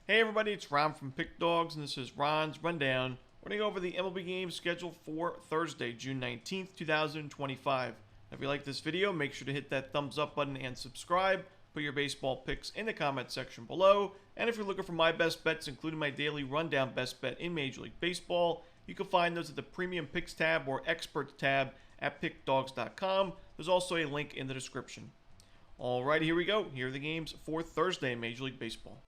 Hey everybody, it's Ron from Pick Dawgz, and this is Ron's Rundown. We're going to go over the MLB games scheduled for Thursday, June 19th, 2025. If you like this video, make sure to hit that thumbs up button and subscribe. Put your baseball picks in the comment section below. And if you're looking for my best bets, including my daily rundown best bet in Major League Baseball, you can find those at the Premium Picks tab or Experts tab at pickdawgz.com. There's also a link in the description. Alright, here we go. Here are the games for Thursday in Major League Baseball.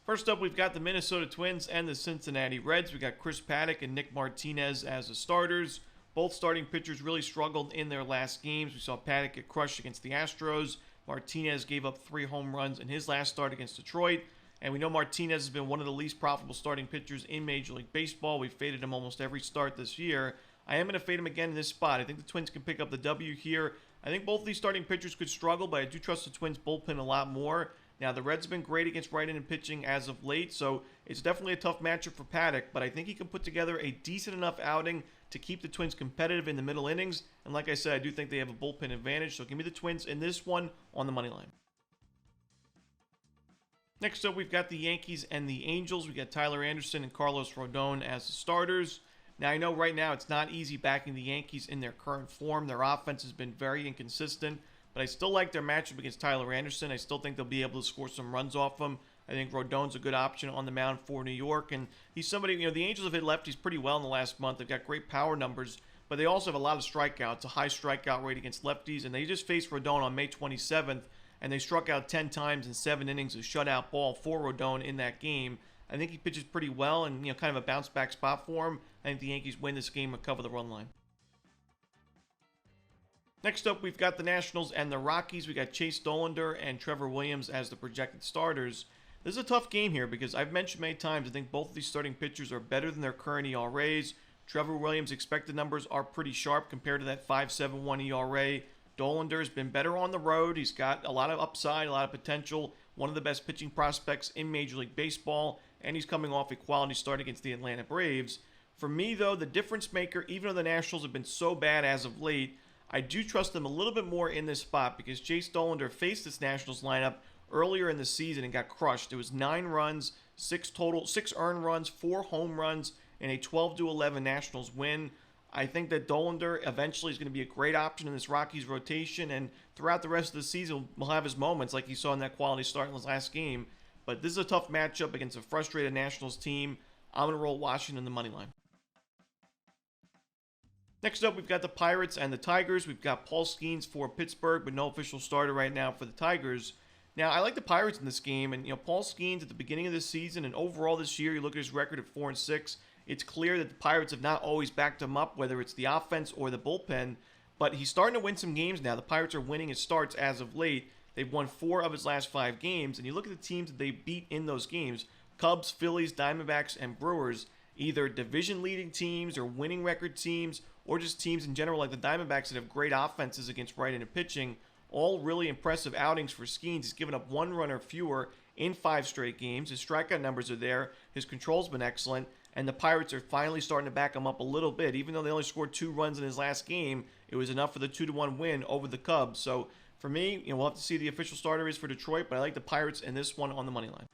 First up, we've got the Minnesota Twins and the Cincinnati Reds. We've got Chris Paddock and Nick Martinez as the starters. Both starting pitchers really struggled in their last games. We saw Paddock get crushed against the Astros. Martinez gave up 3 home runs in his last start against Detroit. And we know Martinez has been one of the least profitable starting pitchers in Major League Baseball. We've faded him almost every start this year. I am going to fade him again in this spot. I think the Twins can pick up the W here. I think both of these starting pitchers could struggle, but I do trust the Twins bullpen a lot more. Now, the Reds have been great against right-handed pitching as of late, so it's definitely a tough matchup for Paddock, but I think he can put together a decent enough outing to keep the Twins competitive in the middle innings. And like I said, I do think they have a bullpen advantage, so give me the Twins in this one on the money line. Next up, we've got the Yankees and the Angels. We got Tyler Anderson and Carlos Rodon as the starters. Now, I know right now it's not easy backing the Yankees in their current form. Their offense has been very inconsistent. But I still like their matchup against Tyler Anderson. I still think they'll be able to score some runs off him. I think Rodon's a good option on the mound for New York. And he's somebody, the Angels have hit lefties pretty well in the last month. They've got great power numbers, but they also have a lot of strikeouts, a high strikeout rate against lefties. And they just faced Rodon on May 27th, and they struck out 10 times in 7 innings, a shutout ball for Rodon in that game. I think he pitches pretty well and, kind of a bounce back spot for him. I think the Yankees win this game and cover the run line. Next up, we've got the Nationals and the Rockies. We got Chase Dollander and Trevor Williams as the projected starters. This is a tough game here because I've mentioned many times I think both of these starting pitchers are better than their current ERAs. Trevor Williams' expected numbers are pretty sharp compared to that 5.71 ERA. Dollander has been better on the road. He's got a lot of upside, a lot of potential. One of the best pitching prospects in Major League Baseball, and he's coming off a quality start against the Atlanta Braves. For me, though, the difference maker, even though the Nationals have been so bad as of late, I do trust them a little bit more in this spot because Chase Dollander faced this Nationals lineup earlier in the season and got crushed. It was 9 runs, 6 earned runs, 4 home runs, and a 12-11 Nationals win. I think that Dollander eventually is going to be a great option in this Rockies rotation, and throughout the rest of the season, we'll have his moments like he saw in that quality start in his last game. But this is a tough matchup against a frustrated Nationals team. I'm going to roll Washington the money line. Next up, we've got the Pirates and the Tigers. We've got Paul Skeens for Pittsburgh, but no official starter right now for the Tigers. Now, I like the Pirates in this game, and Paul Skeens at the beginning of this season and overall this year, you look at his record at 4-6. It's clear that the Pirates have not always backed him up, whether it's the offense or the bullpen. But he's starting to win some games now. The Pirates are winning his starts as of late. They've won 4 of his last 5 games, and you look at the teams that they beat in those games: Cubs, Phillies, Diamondbacks, and Brewers. Either division-leading teams or winning record teams, or just teams in general like the Diamondbacks that have great offenses against right-handed pitching. All really impressive outings for Skeens. He's given up 1 run or fewer in 5 straight games. His strikeout numbers are there. His control's been excellent. And the Pirates are finally starting to back him up a little bit. Even though they only scored 2 runs in his last game, it was enough for the 2-1 win over the Cubs. So for me, we'll have to see the official starter is for Detroit, but I like the Pirates in this one on the money line.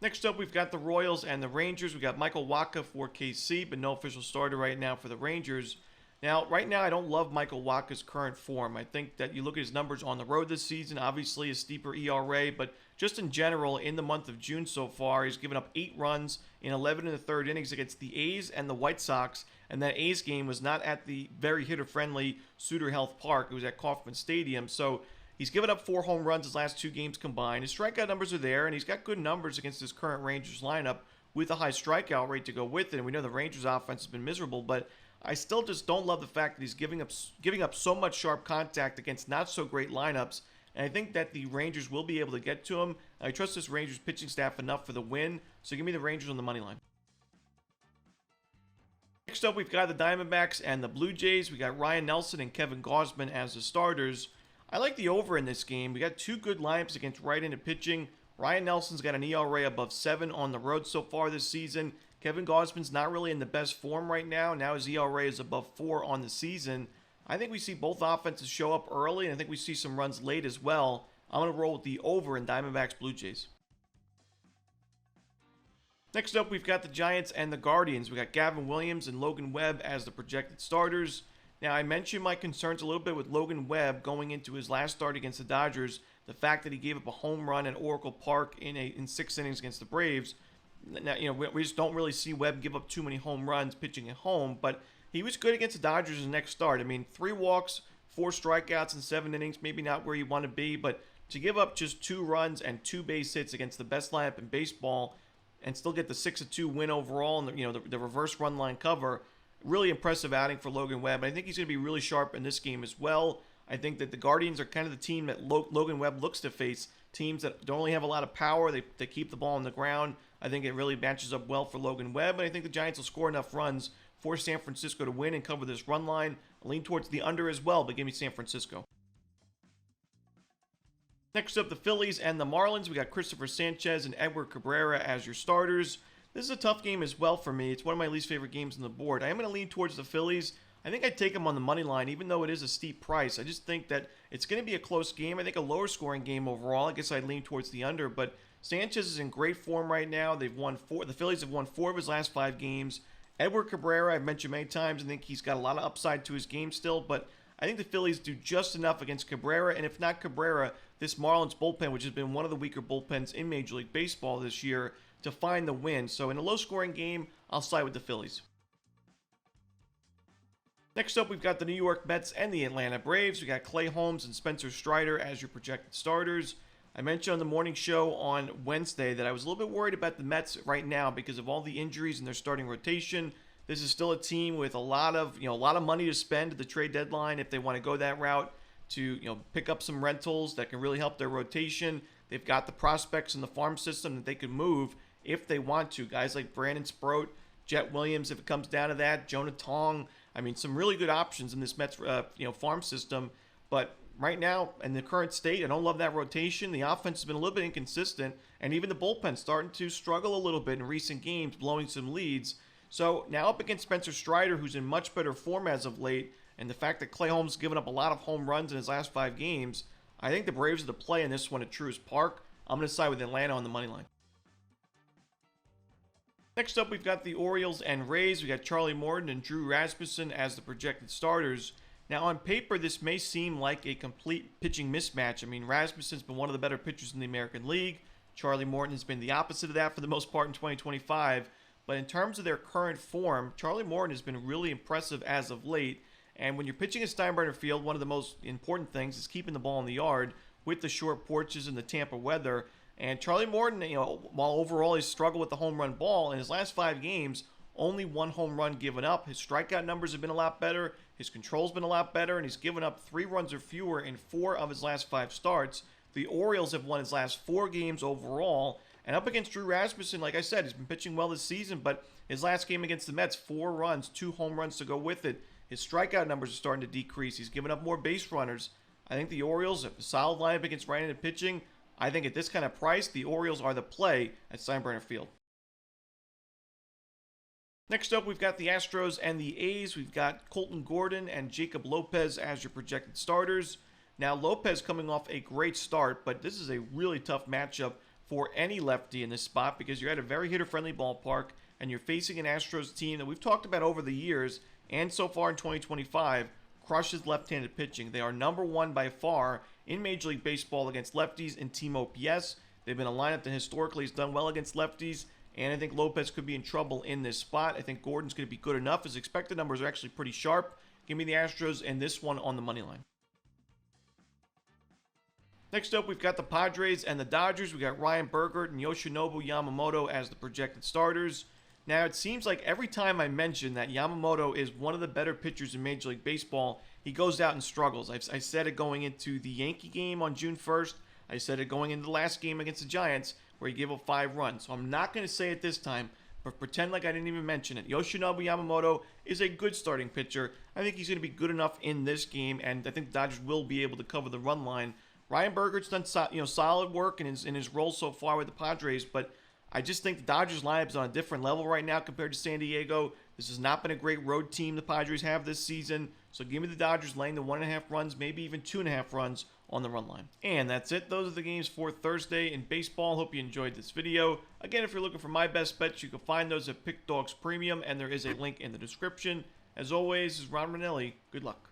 Next up, we've got the Royals and the Rangers. We've got Michael Wacha for KC, but no official starter right now for the Rangers. Now, right now, I don't love Michael Wacha's current form. I think that you look at his numbers on the road this season, obviously a steeper ERA, but just in general, in the month of June so far, he's given up 8 runs in 11 and a third innings against the A's and the White Sox, and that A's game was not at the very hitter-friendly Sutter Health Park. It was at Kauffman Stadium, so he's given up 4 home runs his last 2 games combined. His strikeout numbers are there, and he's got good numbers against his current Rangers lineup with a high strikeout rate to go with it. And we know the Rangers offense has been miserable, but I still just don't love the fact that he's giving up so much sharp contact against not so great lineups. And I think that the Rangers will be able to get to him. I trust this Rangers pitching staff enough for the win, so give me the Rangers on the money line. Next up, we've got the Diamondbacks and the Blue Jays. We got Ryan Nelson and Kevin Gausman as the starters. I like the over in this game. We got 2 good lineups against right-handed pitching. Ryan Nelson's got an ERA above 7 on the road so far this season. Kevin Gausman's not really in the best form right now. Now his ERA is above 4 on the season. I think we see both offenses show up early, and I think we see some runs late as well. I'm going to roll with the over in Diamondbacks Blue Jays. Next up, we've got the Giants and the Guardians. We got Gavin Williams and Logan Webb as the projected starters. Now, I mentioned my concerns a little bit with Logan Webb going into his last start against the Dodgers. The fact that he gave up a home run at Oracle Park in 6 innings against the Braves. Now, we just don't really see Webb give up too many home runs pitching at home, but he was good against the Dodgers in his next start. I mean, 3 walks, 4 strikeouts in 7 innings, maybe not where you want to be, but to give up just 2 runs and 2 base hits against the best lineup in baseball and still get the 6-2 win overall and the reverse run line cover, really impressive outing for Logan Webb. I think he's going to be really sharp in this game as well. I think that the Guardians are kind of the team that Logan Webb looks to face, teams that don't really have a lot of power. They keep the ball on the ground. I think it really matches up well for Logan Webb, and I think the Giants will score enough runs for San Francisco to win and cover this run line. I'll lean towards the under as well, but give me San Francisco. Next up, the Phillies and the Marlins. We got Christopher Sanchez and Edward Cabrera as your starters. This is a tough game as well for me. It's one of my least favorite games on the board. I am going to lean towards the Phillies. I think I'd take them on the money line, even though it is a steep price. I just think that it's going to be a close game. I think a lower scoring game overall. I guess I'd lean towards the under, but Sanchez is in great form right now. The Phillies have won 4 of his last 5 games. Edward Cabrera, I've mentioned many times, I think he's got a lot of upside to his game still, but I think the Phillies do just enough against Cabrera, and if not Cabrera, this Marlins bullpen, which has been one of the weaker bullpens in Major League Baseball this year, to find the win. So in a low-scoring game, I'll side with the Phillies. Next up, we've got the New York Mets and the Atlanta Braves. We got Clay Holmes and Spencer Strider as your projected starters. I mentioned on the morning show on Wednesday that I was a little bit worried about the Mets right now because of all the injuries in their starting rotation. This is still a team with a lot of money to spend at the trade deadline if they want to go that route to pick up some rentals that can really help their rotation. They've got the prospects in the farm system that they could move if they want to. Guys like Brandon Sproat, Jet Williams, if it comes down to that, Jonah Tong. I mean, some really good options in this Mets farm system. But right now, in the current state, I don't love that rotation. The offense has been a little bit inconsistent, and even the bullpen starting to struggle a little bit in recent games, blowing some leads. So now up against Spencer Strider, who's in much better form as of late, and the fact that Clay Holmes has given up a lot of home runs in his last 5 games, I think the Braves are the play in this one at Truist Park. I'm going to side with Atlanta on the money line. Next up, we've got the Orioles and Rays. We got Charlie Morton and Drew Rasmussen as the projected starters. Now, on paper, this may seem like a complete pitching mismatch. I mean, Rasmussen's been one of the better pitchers in the American League. Charlie Morton has been the opposite of that for the most part in 2025. But in terms of their current form, Charlie Morton has been really impressive as of late. And when you're pitching at Steinbrenner Field, one of the most important things is keeping the ball in the yard with the short porches and the Tampa weather. And Charlie Morton, while overall he's struggled with the home run ball, in his last 5 games, only 1 home run given up. His strikeout numbers have been a lot better. His control's been a lot better, and he's given up 3 runs or fewer in 4 of his last 5 starts. The Orioles have won his last 4 games overall. And up against Drew Rasmussen, like I said, he's been pitching well this season, but his last game against the Mets, 4 runs, 2 home runs to go with it. His strikeout numbers are starting to decrease. He's given up more base runners. I think the Orioles have a solid lineup against right-handed pitching. I think at this kind of price, the Orioles are the play at Steinbrenner Field. Next up, we've got the Astros and the A's. We've got Colton Gordon and Jacob Lopez as your projected starters. Now, Lopez coming off a great start, but this is a really tough matchup for any lefty in this spot because you're at a very hitter-friendly ballpark and you're facing an Astros team that we've talked about over the years and so far in 2025 crushes left-handed pitching. They are number 1 by far in Major League Baseball against lefties in team OPS. They've been a lineup that historically has done well against lefties, and I think Lopez could be in trouble in this spot. I think Gordon's going to be good enough. His expected numbers are actually pretty sharp. Give me the Astros and this one on the money line. Next up, we've got the Padres and the Dodgers. We got Ryan Bergert and Yoshinobu Yamamoto as the projected starters. Now, it seems like every time I mention that Yamamoto is one of the better pitchers in Major League Baseball, he goes out and struggles. I said it going into the Yankee game on June 1st. I said it going into the last game against the Giants where he gave up 5 runs. So I'm not going to say it this time, but pretend like I didn't even mention it. Yoshinobu Yamamoto is a good starting pitcher. I think he's going to be good enough in this game, and I think the Dodgers will be able to cover the run line. Ryan Bergert's done solid work in his role so far with the Padres, but I just think the Dodgers lineup is on a different level right now compared to San Diego. This has not been a great road team the Padres have this season. So give me the Dodgers laying the 1.5 runs, maybe even 2.5 runs on the run line. And that's it. Those are the games for Thursday in baseball. Hope you enjoyed this video. Again, if you're looking for my best bets, you can find those at Pick Dawgz Premium, and there is a link in the description. As always, this is Romanelli. Good luck.